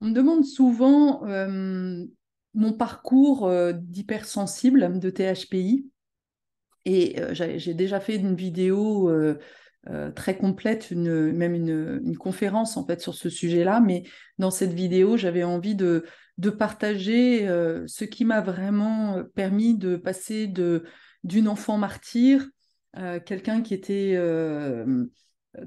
On me demande souvent mon parcours d'hypersensible de THPI. Et j'ai déjà fait une vidéo très complète, même une conférence en fait sur ce sujet-là. Mais dans cette vidéo, j'avais envie de partager ce qui m'a vraiment permis de passer d'une enfant martyr, quelqu'un qui était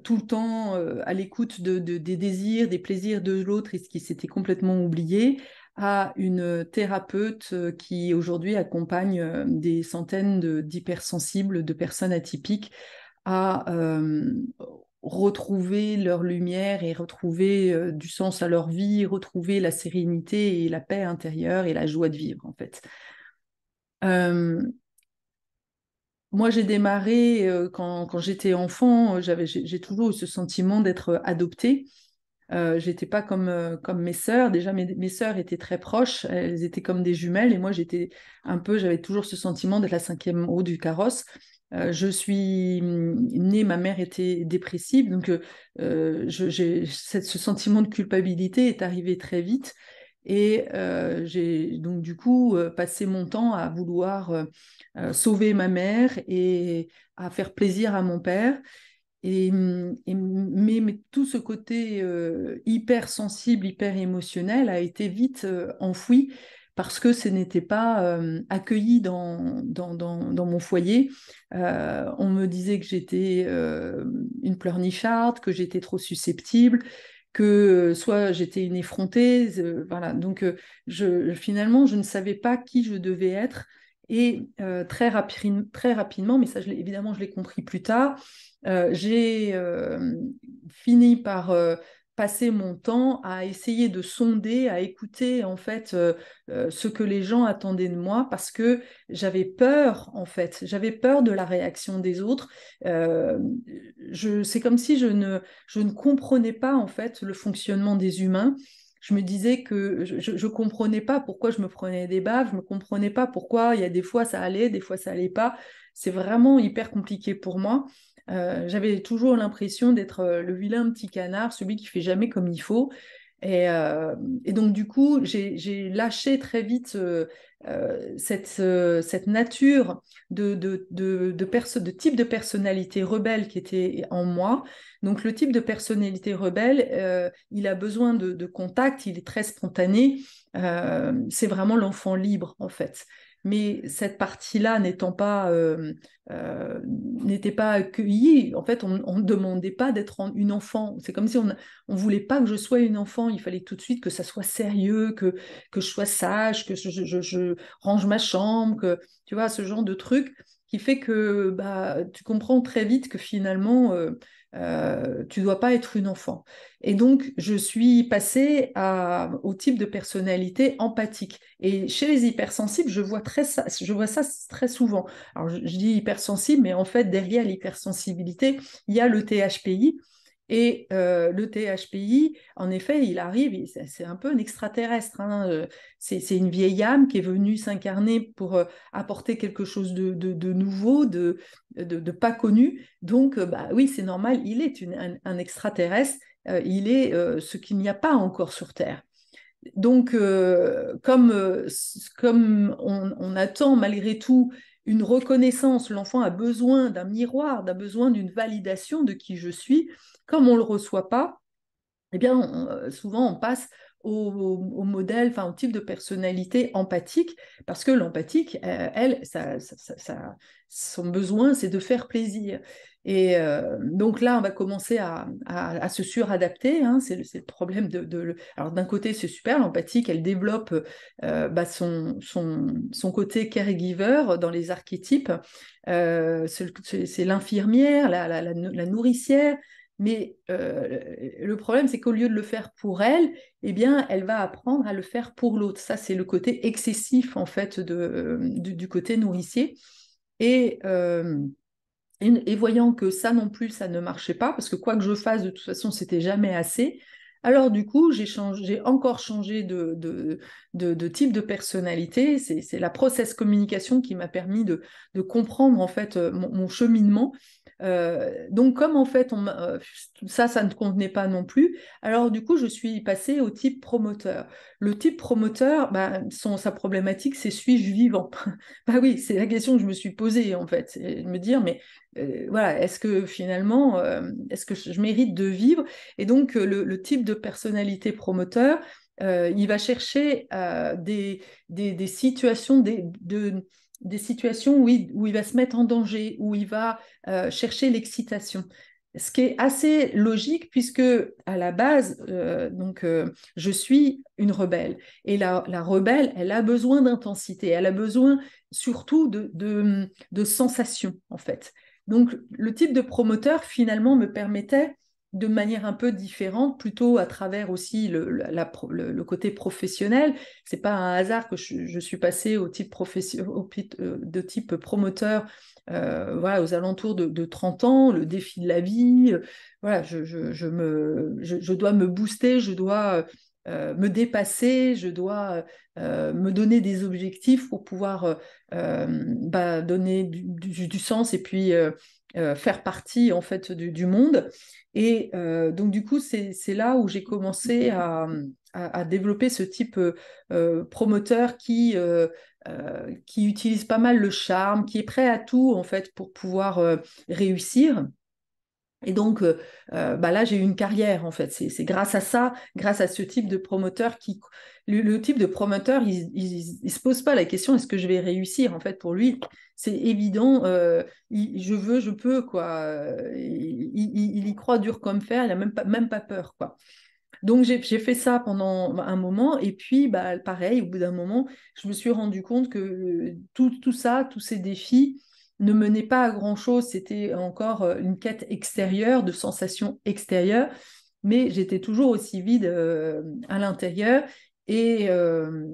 tout le temps à l'écoute des désirs, des plaisirs de l'autre et ce qui s'était complètement oublié, à une thérapeute qui aujourd'hui accompagne des centaines d'hypersensibles, de personnes atypiques à retrouver leur lumière et retrouver du sens à leur vie, retrouver la sérénité et la paix intérieure et la joie de vivre en fait. Euh, Moi, j'ai démarré quand j'étais enfant, j'ai toujours eu ce sentiment d'être adoptée. J'étais pas comme mes sœurs. Déjà, mes sœurs étaient très proches. Elles étaient comme des jumelles. Et moi, j'avais toujours ce sentiment d'être la cinquième roue du carrosse. Je suis née, ma mère était dépressive. Donc, ce sentiment de culpabilité est arrivé très vite. Et j'ai donc, du coup, passé mon temps à vouloir sauver ma mère et à faire plaisir à mon père. Mais tout ce côté hyper sensible, hyper émotionnel a été vite enfoui parce que ce n'était pas accueilli dans mon foyer. On me disait que j'étais une pleurnicharde, que j'étais trop susceptible, que soit j'étais une effrontée. Voilà. Donc, finalement, je ne savais pas qui je devais être. Et très rapidement, mais ça, évidemment, je l'ai compris plus tard, j'ai fini par passer mon temps à essayer de sonder, à écouter en fait ce que les gens attendaient de moi parce que j'avais peur en fait, j'avais peur de la réaction des autres. Euh, c'est comme si je ne comprenais pas en fait le fonctionnement des humains. Je me disais que je ne comprenais pas pourquoi je me prenais des baffes, je ne comprenais pas pourquoi il y a des fois ça allait, des fois ça allait pas. C'est vraiment hyper compliqué pour moi. J'avais toujours l'impression d'être le vilain petit canard, celui qui fait jamais comme il faut. Et, euh, et donc, du coup, j'ai lâché très vite cette nature de type de personnalité rebelle qui était en moi. Donc, le type de personnalité rebelle, il a besoin de contact, il est très spontané. C'est vraiment l'enfant libre, en fait. Mais cette partie-là n'était pas accueillie. En fait, on ne demandait pas d'être une enfant. C'est comme si on voulait pas que je sois une enfant. Il fallait tout de suite que ça soit sérieux, que je sois sage, que je range ma chambre, que tu vois, ce genre de truc qui fait que bah, tu comprends très vite que finalement, tu dois pas être une enfant. Et donc, je suis passée au type de personnalité empathique. Et chez les hypersensibles, je vois ça très souvent. Alors, je dis hypersensible, mais en fait, derrière l'hypersensibilité, il y a le THPI. Et le THPI, en effet, il arrive, c'est un peu un extraterrestre. Hein, c'est une vieille âme qui est venue s'incarner pour apporter quelque chose de nouveau, de pas connu. Donc, bah, oui, c'est normal, il est un extraterrestre, il est ce qu'il n'y a pas encore sur Terre. Donc, comme on attend malgré tout une reconnaissance, l'enfant a besoin d'un miroir, a besoin d'une validation de qui je suis, comme on ne le reçoit pas, eh bien, souvent, on passe au modèle, enfin, au type de personnalité empathique, parce que l'empathique, elle, son besoin, c'est de faire plaisir. Et donc là, on va commencer à se suradapter. Hein, c'est le problème Alors, d'un côté, c'est super, l'empathique, elle développe bah, son côté caregiver dans les archétypes. C'est l'infirmière, la nourricière, mais le problème, c'est qu'au lieu de le faire pour elle, eh bien, elle va apprendre à le faire pour l'autre. Ça, c'est le côté excessif, en fait, du côté nourricier. Et, euh, et voyant que ça non plus, ça ne marchait pas, parce que quoi que je fasse, de toute façon, c'était jamais assez, Alors du coup, j'ai encore changé de type de personnalité. C'est la process communication qui m'a permis de comprendre en fait mon cheminement. Donc comme en fait ça ne convenait pas non plus, alors du coup je suis passée au type promoteur. Le type promoteur, bah, sa problématique c'est suis-je vivant? Bah oui, c'est la question que je me suis posée en fait, c'est de me dire mais voilà, est-ce que finalement est-ce que je mérite de vivre? Et donc le type de personnalité promoteur, il va chercher des situations des situations où il va se mettre en danger, où il va chercher l'excitation. Ce qui est assez logique puisque à la base, je suis une rebelle. Et la rebelle, elle a besoin d'intensité, elle a besoin surtout de sensations, en fait. Donc le type de promoteur, finalement, me permettait de manière un peu différente, plutôt à travers aussi le côté professionnel. C'est pas un hasard que je suis passée au type, de type promoteur voilà, aux alentours de 30 ans, le défi de la vie. Voilà, je dois me booster, je dois me dépasser, je dois me donner des objectifs pour pouvoir donner du sens et puis faire partie en fait du monde. Et donc du coup, c'est là où j'ai commencé à développer ce type promoteur qui utilise pas mal le charme, qui est prêt à tout en fait pour pouvoir réussir. Et donc bah là, j'ai eu une carrière en fait. C'est grâce à ça, grâce à ce type de promoteur le type de promoteur, il se pose pas la question est-ce que je vais réussir en fait pour lui. C'est évident, je veux, je peux quoi. Il y croit dur comme fer, il n'a même pas peur quoi. Donc j'ai fait ça pendant un moment et puis bah, pareil, au bout d'un moment, je me suis rendu compte que tout ça, tous ces défis ne menaient pas à grand-chose. C'était encore une quête extérieure, de sensations extérieures, mais j'étais toujours aussi vide à l'intérieur. Et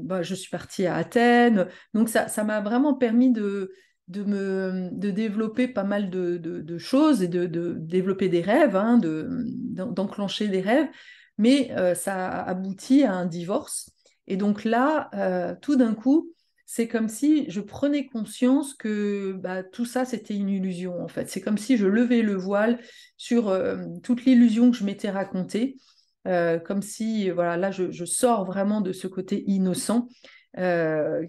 bah, je suis partie à Athènes. Donc ça m'a vraiment permis de développer pas mal de choses et de développer des rêves, hein, d'enclencher des rêves mais ça a abouti à un divorce. Et donc là, tout d'un coup, c'est comme si je prenais conscience que bah, tout ça, c'était une illusion, en fait. C'est comme si je levais le voile sur toute l'illusion que je m'étais racontée, comme si, voilà, là, je sors vraiment de ce côté innocent.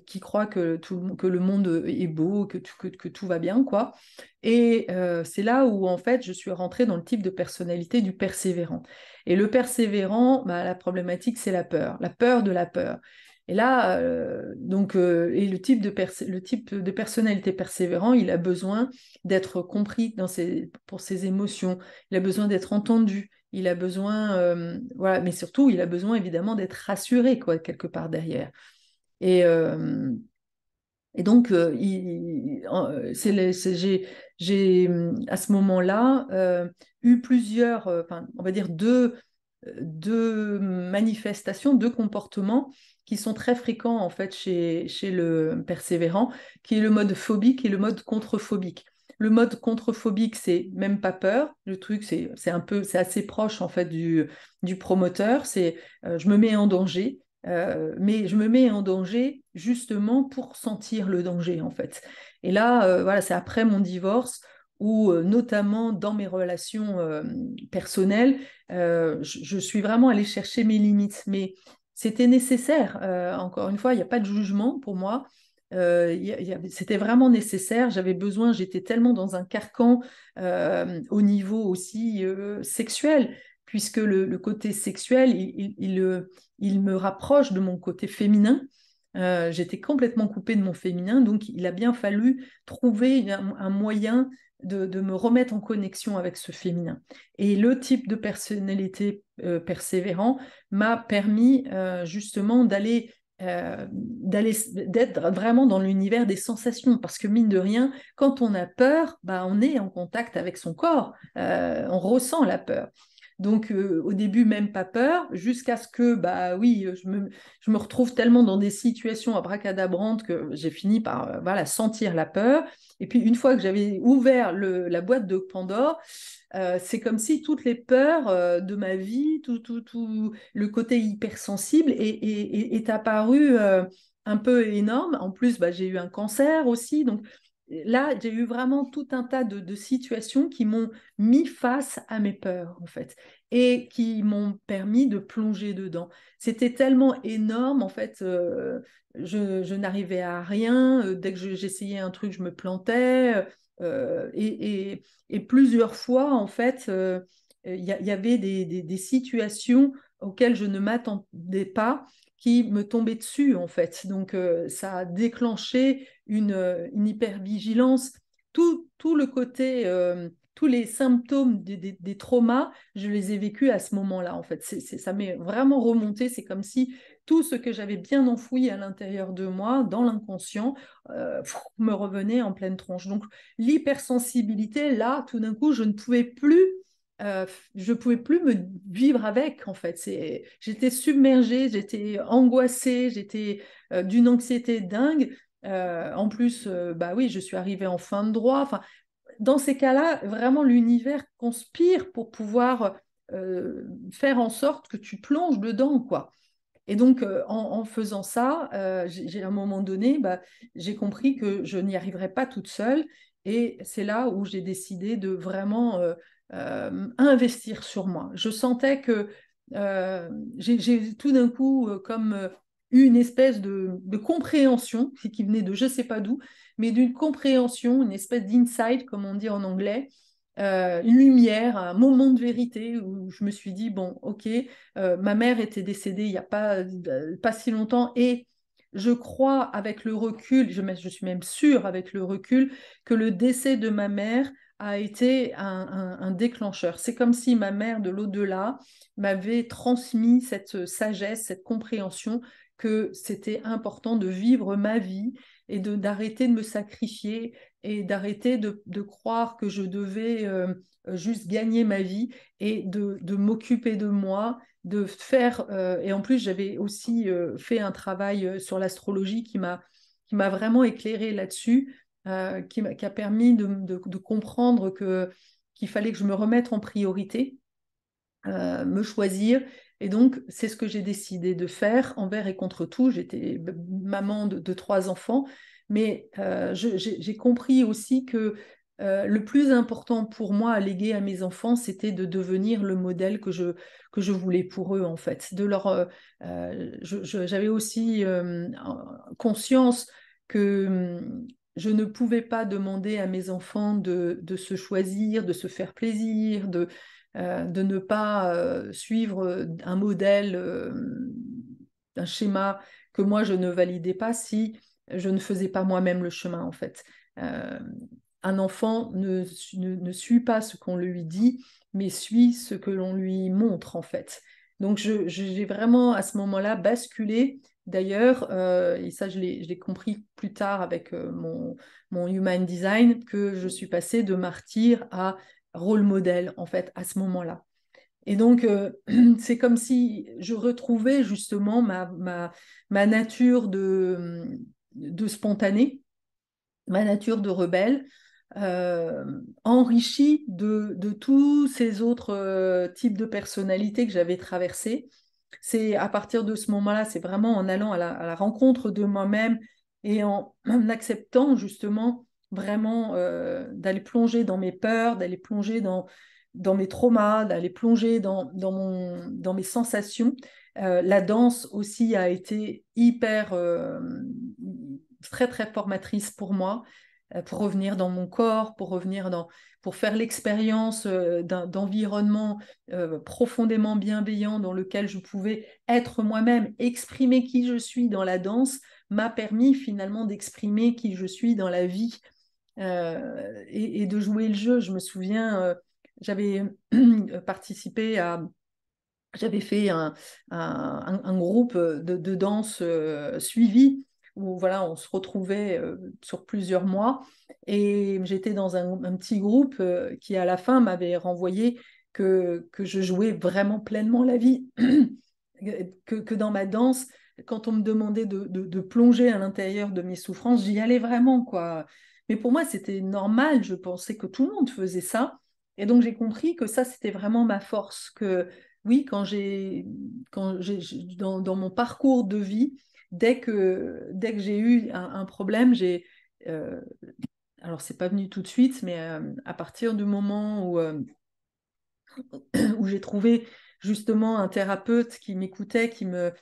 Qui croit que le monde est beau, que tout va bien, quoi. Et c'est là où, en fait, je suis rentrée dans le type de personnalité du persévérant. Et le persévérant, bah, la problématique, c'est la peur de la peur. Et là, et le type de personnalité persévérant, il a besoin d'être compris pour ses émotions, il a besoin d'être entendu, il a besoin, voilà, mais surtout, il a besoin évidemment d'être rassuré, quoi, quelque part derrière. Et, euh, et donc, j'ai à ce moment-là eu plusieurs, on va dire deux manifestations, deux comportements qui sont très fréquents en fait chez le persévérant, qui est le mode phobique et le mode contre-phobique. Le mode contre-phobique, c'est même pas peur. Le truc, c'est assez proche en fait du promoteur. C'est je me mets en danger, mais je me mets en danger justement pour sentir le danger en fait. Et là, voilà, c'est après mon divorce où notamment dans mes relations personnelles, je suis vraiment allée chercher mes limites. Mais c'était nécessaire. Encore une fois, il n'y a pas de jugement pour moi. C'était vraiment nécessaire. J'avais besoin, j'étais tellement dans un carcan au niveau aussi sexuel, puisque le côté sexuel, il me rapproche de mon côté féminin. J'étais complètement coupée de mon féminin, donc il a bien fallu trouver un moyen de me remettre en connexion avec ce féminin. Et le type de personnalité persévérant m'a permis justement d'être vraiment dans l'univers des sensations, parce que mine de rien, quand on a peur, bah, on est en contact avec son corps, on ressent la peur. Donc au début, même pas peur, jusqu'à ce que, bah oui, je me retrouve tellement dans des situations abracadabrantes que j'ai fini par voilà, sentir la peur. Et puis une fois que j'avais ouvert la boîte de Pandore, c'est comme si toutes les peurs de ma vie, tout le côté hypersensible est apparu un peu énorme. En plus, bah, j'ai eu un cancer aussi. Donc là, j'ai eu vraiment tout un tas de situations qui m'ont mis face à mes peurs, en fait, et qui m'ont permis de plonger dedans. C'était tellement énorme, en fait. Je n'arrivais à rien. Dès que j'essayais un truc, je me plantais. Euh, et, et- et plusieurs fois, en fait, y avait des situations auxquelles je ne m'attendais pas qui me tombaient dessus, en fait. Donc, ça a déclenché une hypervigilance. Tout le côté, tous les symptômes des traumas, je les ai vécus à ce moment-là, en fait. Ça m'est vraiment remonté. C'est comme si tout ce que j'avais bien enfoui à l'intérieur de moi, dans l'inconscient, me revenait en pleine tronche. Donc, l'hypersensibilité, là, tout d'un coup, euh, je pouvais plus me vivre avec, en fait. J'étais submergée, j'étais angoissée, j'étais d'une anxiété dingue. En plus, bah oui, je suis arrivée en fin de droit. Enfin, dans ces cas-là, vraiment, l'univers conspire pour pouvoir faire en sorte que tu plonges dedans, quoi. Et donc, en faisant ça, à un moment donné, bah, j'ai compris que je n'y arriverais pas toute seule. Et c'est là où j'ai décidé de vraiment investir sur moi. Je sentais que j'ai tout d'un coup comme eu une espèce de compréhension qui venait de je ne sais pas d'où, mais d'une compréhension, une espèce d'insight, comme on dit en anglais, une lumière, un moment de vérité où je me suis dit, bon, ok, ma mère était décédée il n'y a pas si longtemps et je crois avec le recul, je suis même sûre avec le recul, que le décès de ma mère a été un déclencheur. C'est comme si ma mère de l'au-delà m'avait transmis cette sagesse, cette compréhension que c'était important de vivre ma vie et d'arrêter de me sacrifier et d'arrêter de croire que je devais juste gagner ma vie et de m'occuper de moi, de faire, et en plus j'avais aussi fait un travail sur l'astrologie qui m'a vraiment éclairé là-dessus, qui a permis de comprendre qu'il fallait que je me remette en priorité, me choisir. Et donc, c'est ce que j'ai décidé de faire envers et contre tout. J'étais maman de trois enfants, mais j'ai compris aussi que le plus important pour moi à léguer à mes enfants, c'était de devenir le modèle que je voulais pour eux, en fait. J'avais aussi conscience que je ne pouvais pas demander à mes enfants de se choisir, de se faire plaisir, de ne pas suivre un modèle, un schéma que moi je ne validais pas si je ne faisais pas moi-même le chemin en fait. Euh, un enfant ne suit pas ce qu'on lui dit, mais suit ce que l'on lui montre en fait. Donc j'ai vraiment à ce moment-là basculé. D'ailleurs, et ça je l'ai compris plus tard avec mon Human Design, que je suis passée de martyr à rôle modèle, en fait, à ce moment-là. Et donc, c'est comme si je retrouvais justement ma nature de spontané, ma nature de rebelle, enrichie de tous ces autres types de personnalités que j'avais traversées. C'est à partir de ce moment-là, c'est vraiment en allant à la rencontre de moi-même et en acceptant justement vraiment d'aller plonger dans mes peurs, d'aller plonger dans mes traumas, d'aller plonger dans mes sensations. La danse aussi a été hyper, très, très formatrice pour moi, pour revenir dans mon corps, pour faire l'expérience d'environnement profondément bienveillant dans lequel je pouvais être moi-même, exprimer qui je suis dans la danse, m'a permis finalement d'exprimer qui je suis dans la vie et de jouer le jeu. Je me souviens, j'avais participé j'avais fait un groupe de danse suivi où voilà, on se retrouvait sur plusieurs mois et j'étais dans un petit groupe qui à la fin m'avait renvoyé que je jouais vraiment pleinement la vie, que dans ma danse, quand on me demandait de plonger à l'intérieur de mes souffrances, j'y allais vraiment, quoi. Mais pour moi, c'était normal, je pensais que tout le monde faisait ça. Et donc, j'ai compris que ça, c'était vraiment ma force. Que oui, dans mon parcours de vie, dès que j'ai eu un problème, euh, alors c'est pas venu tout de suite, mais à partir du moment où j'ai trouvé justement un thérapeute qui m'écoutait, qui me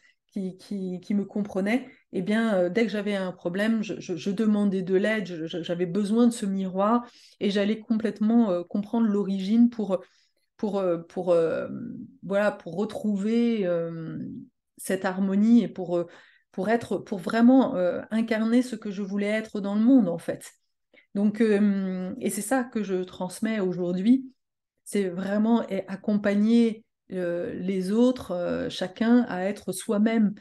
comprenait, eh bien, dès que j'avais un problème, je demandais de l'aide, j'avais besoin de ce miroir et j'allais complètement comprendre l'origine pour, voilà, pour retrouver cette harmonie et pour vraiment incarner ce que je voulais être dans le monde, en fait. Donc, et c'est ça que je transmets aujourd'hui, c'est vraiment accompagner les autres, chacun à être soi-même,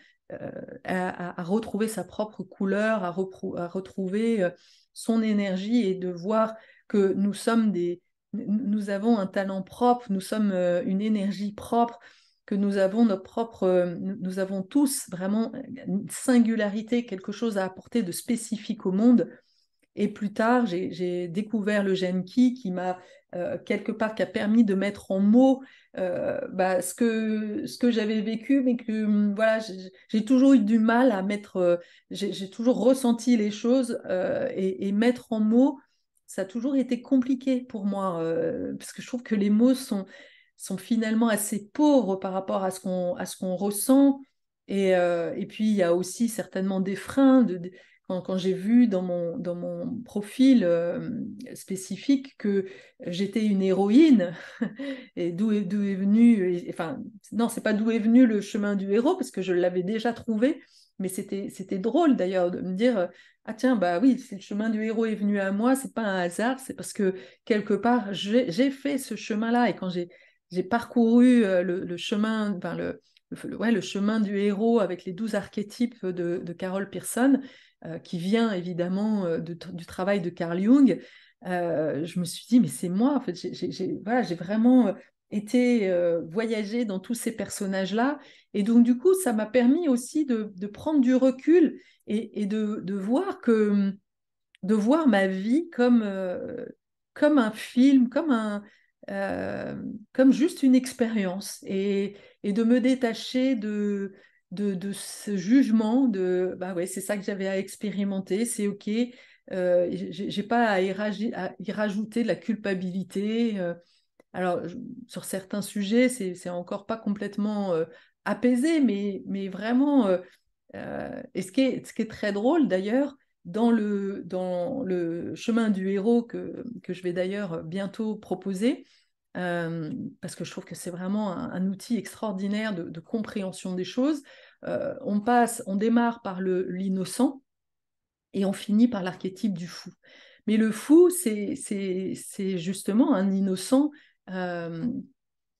à retrouver sa propre couleur, à retrouver son énergie et de voir que nous avons un talent propre, nous sommes une énergie propre, que nous avons nous avons tous vraiment une singularité, quelque chose à apporter de spécifique au monde. Et plus tard, j'ai découvert le Genki qui m'a quelque part qui a permis de mettre en mots ce que j'avais vécu, mais que voilà, j'ai toujours eu du mal à mettre, j'ai toujours ressenti les choses et mettre en mots, ça a toujours été compliqué pour moi parce que je trouve que les mots sont finalement assez pauvres par rapport à ce qu'on ressent. Et puis, il y a aussi certainement des freins quand j'ai vu dans mon profil spécifique que j'étais une héroïne, et d'où est venu, enfin, non, c'est pas d'où est venu le chemin du héros, parce que je l'avais déjà trouvé, mais c'était drôle d'ailleurs de me dire, ah tiens, bah oui, si le chemin du héros est venu à moi, c'est pas un hasard, c'est parce que quelque part, j'ai fait ce chemin-là, et quand j'ai parcouru le chemin, enfin, ouais, le chemin du héros avec les 12 archétypes de Carol Pearson, qui vient évidemment du travail de Carl Jung, je me suis dit, mais c'est moi, en fait, voilà, j'ai vraiment été voyager dans tous ces personnages-là. Et donc, du coup, ça m'a permis aussi de prendre du recul et de voir ma vie comme un film, euh, comme juste une expérience et de me détacher de ce jugement de bah ouais, c'est ça que j'avais à expérimenter, c'est OK. J'ai pas à y rajouter de la culpabilité. Alors, sur certains sujets, c'est encore pas complètement apaisé, mais vraiment. Et ce qui est très drôle d'ailleurs, dans le chemin du héros que je vais d'ailleurs bientôt proposer, parce que je trouve que c'est vraiment un outil extraordinaire de compréhension des choses, on démarre par l'innocent et on finit par l'archétype du fou. Mais le fou, c'est justement euh,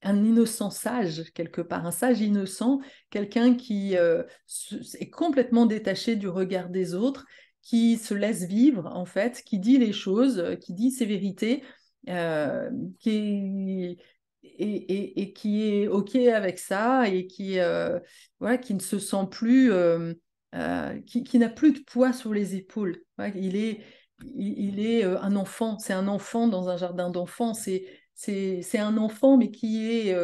un innocent sage, quelque part, un sage innocent, quelqu'un qui est complètement détaché du regard des autres, qui se laisse vivre, en fait, qui dit les choses, qui dit ses vérités, euh, qui et qui est OK avec ça et voilà, qui ne se sent plus, qui n'a plus de poids sur les épaules. Ouais, il est un enfant, c'est un enfant dans un jardin d'enfants, c'est un enfant, mais qui est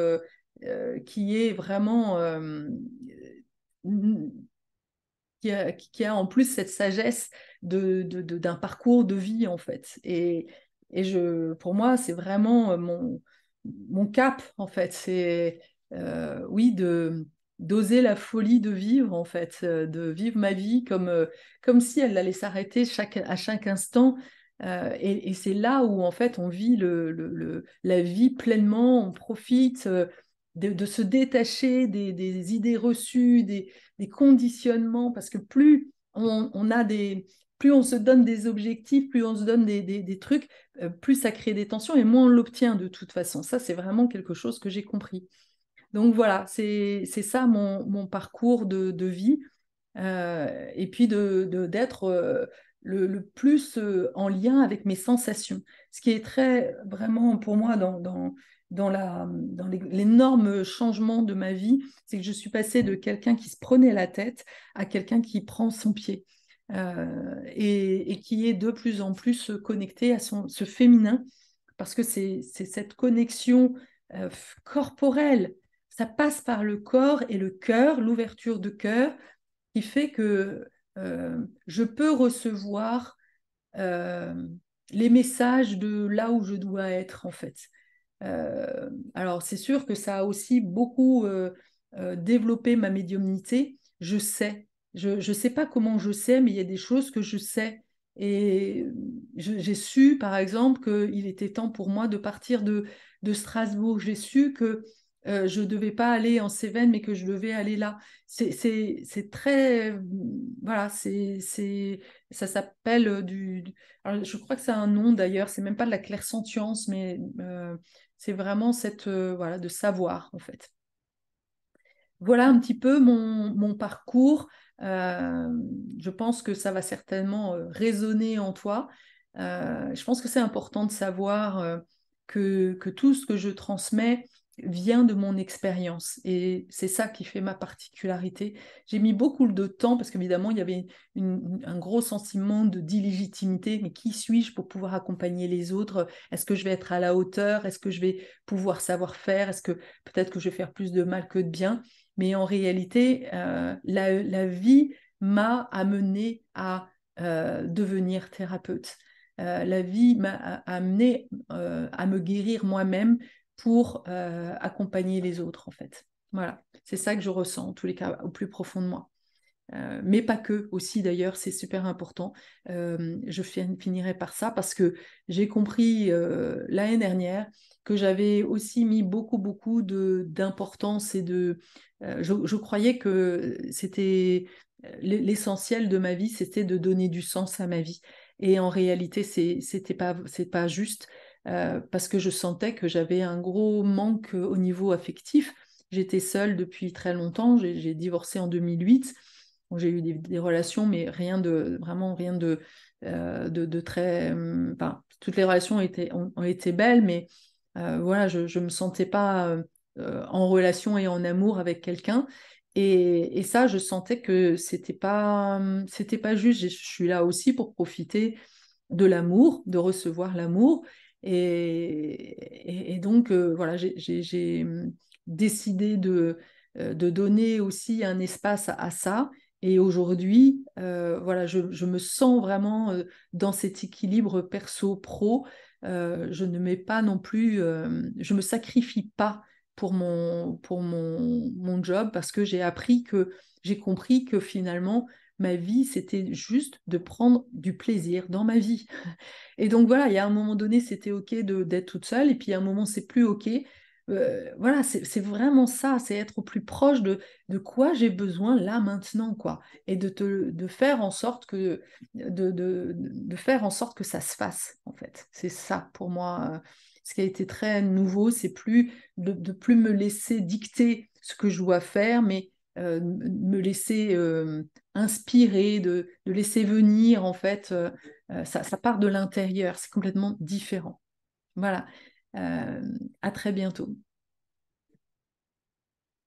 vraiment qui a en plus cette sagesse d'un parcours de vie en fait. Pour moi, c'est vraiment mon cap en fait. C'est oui d'oser la folie de vivre en fait, de vivre ma vie comme si elle allait s'arrêter à chaque instant. Et c'est là où en fait on vit la vie pleinement, on profite de se détacher des idées reçues, des conditionnements, parce que plus on se donne des objectifs, plus on se donne des trucs, plus ça crée des tensions et moins on l'obtient de toute façon. Ça, c'est vraiment quelque chose que j'ai compris. Donc voilà, c'est ça mon parcours de vie. Et puis d'être le plus en lien avec mes sensations. Ce qui est très vraiment pour moi dans l'énorme changement de ma vie, c'est que je suis passée de quelqu'un qui se prenait la tête à quelqu'un qui prend son pied. Et qui est de plus en plus connecté à ce féminin parce que c'est cette connexion corporelle. Ça passe par le corps et le cœur, l'ouverture de cœur, qui fait que je peux recevoir euh, les messages de là où je dois être, en fait. Alors, c'est sûr que ça a aussi beaucoup développé ma médiumnité. Je sais. Je ne sais pas comment je sais, mais il y a des choses que je sais. Et j'ai su, par exemple, qu'il était temps pour moi de partir de Strasbourg. J'ai su que je ne devais pas aller en Cévennes, mais que je devais aller là. C'est très... Voilà, ça s'appelle alors, je crois que c'est un nom d'ailleurs, c'est même pas de la clairsentience, mais c'est vraiment cette, voilà, de savoir, en fait. Voilà un petit peu mon parcours. Euh, je pense que ça va certainement résonner en toi. Je pense que c'est important de savoir que tout ce que je transmets vient de mon expérience. Et c'est ça qui fait ma particularité. J'ai mis beaucoup de temps parce qu'évidemment, il y avait un gros sentiment d'illégitimité. Mais qui suis-je pour pouvoir accompagner les autres? Est-ce que je vais être à la hauteur? Est-ce que je vais pouvoir savoir faire? Est-ce que peut-être que je vais faire plus de mal que de bien? Mais en réalité, la vie m'a amené à devenir thérapeute. La vie m'a amené à me guérir moi-même pour accompagner les autres, en fait. Voilà, c'est ça que je ressens, en tous les cas, au plus profond de moi. Mais pas que, aussi d'ailleurs, c'est super important. Je finirai par ça parce que j'ai compris l'année dernière que j'avais aussi mis beaucoup d'importance et je croyais que c'était l'essentiel de ma vie, c'était de donner du sens à ma vie. Et en réalité, c'est pas juste parce que je sentais que j'avais un gros manque au niveau affectif. J'étais seule depuis très longtemps, j'ai divorcé en 2008. Bon, j'ai eu des relations, mais vraiment rien de très. Enfin, toutes les relations ont été belles, mais voilà, je ne me sentais pas en relation et en amour avec quelqu'un. Et ça, je sentais que c'était pas juste. Je suis là aussi pour profiter de l'amour, de recevoir l'amour. Et donc, voilà, j'ai décidé de donner aussi un espace à ça. Et aujourd'hui, voilà, je me sens vraiment dans cet équilibre perso-pro. Je ne mets pas non plus, je me sacrifie pas pour mon job parce que j'ai compris que finalement, ma vie, c'était juste de prendre du plaisir dans ma vie. Et donc voilà, il y a un moment donné, c'était OK d'être toute seule, et puis à un moment, c'est plus OK. Voilà, c'est vraiment ça, c'est être au plus proche de quoi j'ai besoin là maintenant, quoi. Et de faire en sorte de faire en sorte que ça se fasse, en fait. C'est ça pour moi. Ce qui a été très nouveau, c'est plus de plus me laisser dicter ce que je dois faire, mais me laisser inspirer, de laisser venir, en fait. Ça part de l'intérieur, c'est complètement différent. Voilà. À très bientôt.